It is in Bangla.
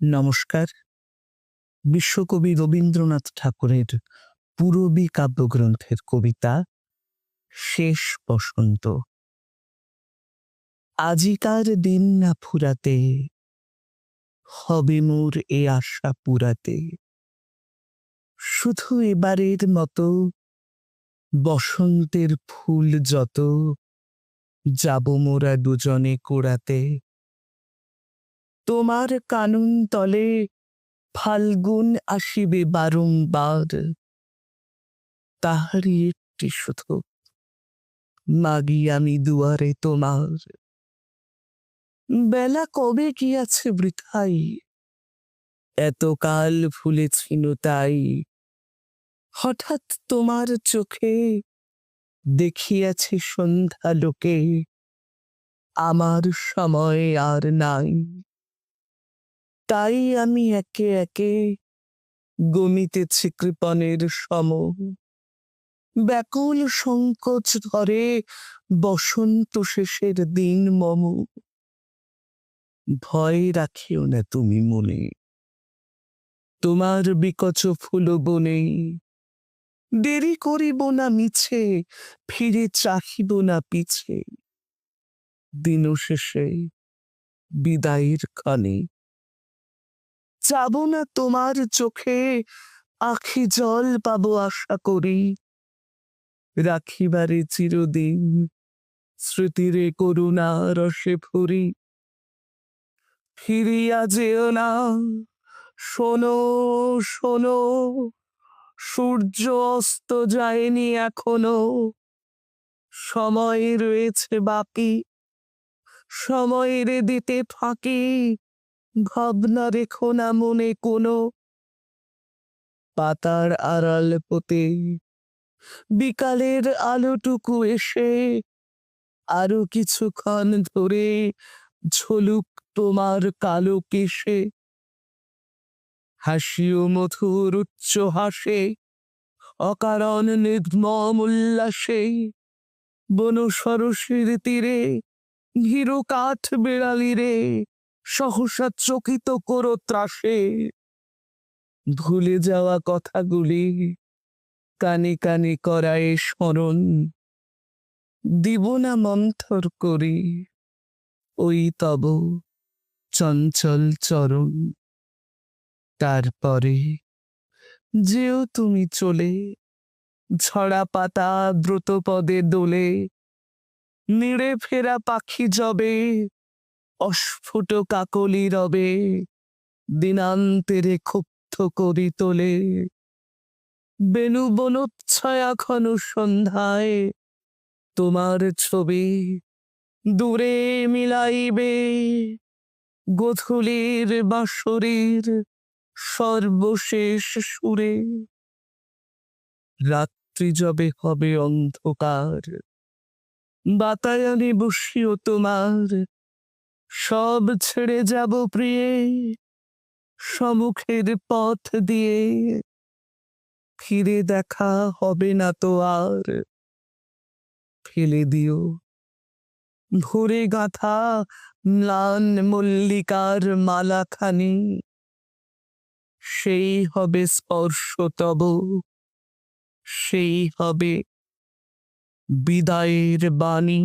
নমস্কার। বিশ্বকবি রবীন্দ্রনাথ ঠাকুরের পূরবী কাব্যগ্রন্থের কবিতা শেষ বসন্ত। আজিকার দিন না ফুরাতে, হবে মোর এ আশা পুরাতে। শুধু এবারের মতো বসন্তের ফুল যত, যাব মোরা দুজনে কুড়াতে। তোমার কানন তলে ফাল্গুন আসিবে বারংবার, তাহারই একটি শুধু মাগি আমি দুয়ারে তোমার। বেলা কবে গিয়াছে বৃথাই, এতকাল ভুলেছিল তাই। হঠাৎ তোমার চোখে দেখিয়াছি সন্ধ্যা লোকে, আমার সময় আর নাই। তাই আমি একে একে গমিতেছি কৃপণের সম। ব্যাকুল সংকোচ ধরে বসন্ত শেষের দিন মম। ভয় রাখিও না তুমি মনে, তোমার বিকচ ফুল বনে। দেরি করিব না মিছে, ফিরে চাহিব না পিছে। দিন শেষে বিদায়ের ক্ষণে যাব না তোমার চোখে, আখি জল পাবো আশা করি। রাখিবারে চিরদিন স্মৃতিরে করুণা রসে ভরি। ফিরিয়া যেও না, শোনো শোনো, সূর্য অস্ত যায়নি এখনো। সময় রয়েছে বাকি, সময়ের দিতে ফাঁকি। ভাবনা রেখো না মনে কোনো, পাতার আড়াল পোতে বিকালের আলোটুকু এসে আরো কিছুক্ষণ ধরে ঝলুক তোমার কালো কেশে। হাসিও মধুর উচ্চ হাসে, অকারণ নির্মম উল্লাসে। বন সরসের তীরে হিরো কাঠ বেড়ালিরে, সহসা চকিত করো ত্রাসে। ভুলে যাওয়া কথাগুলি কানে কানে করায় স্মরণ, দিব না মন্থর করি ওই তব চঞ্চল চরণ। তারপরে যেও তুমি চলে, ঝরা পাতা দ্রুত পদে দোলে। নিড়ে ফেরা পাখি যবে, অস্ফুট কাকলি রবে। দিনান্তেরে ক্ষুব্ধ করি তোলে। বেনু বনচ্ছায়া ঘন সন্ধ্যায় তোমার ছবি দূরে মিলাইবে। গোধূলির বাঁশরীর সর্বশেষ সুরে, রাত্রি যবে হবে অন্ধকার, বাতায়নে বসিও তোমার। সব ছেড়ে যাব প্রিয়ে, সম্মুখের পথ দিয়ে। ফিরে দেখা হবে না তো আর, ফেলে দিও ভোরে গাঁথা ম্লান মল্লিকার মালাখানি। সেই হবে স্পর্শ তব, সেই হবে বিদায়ের বাণী।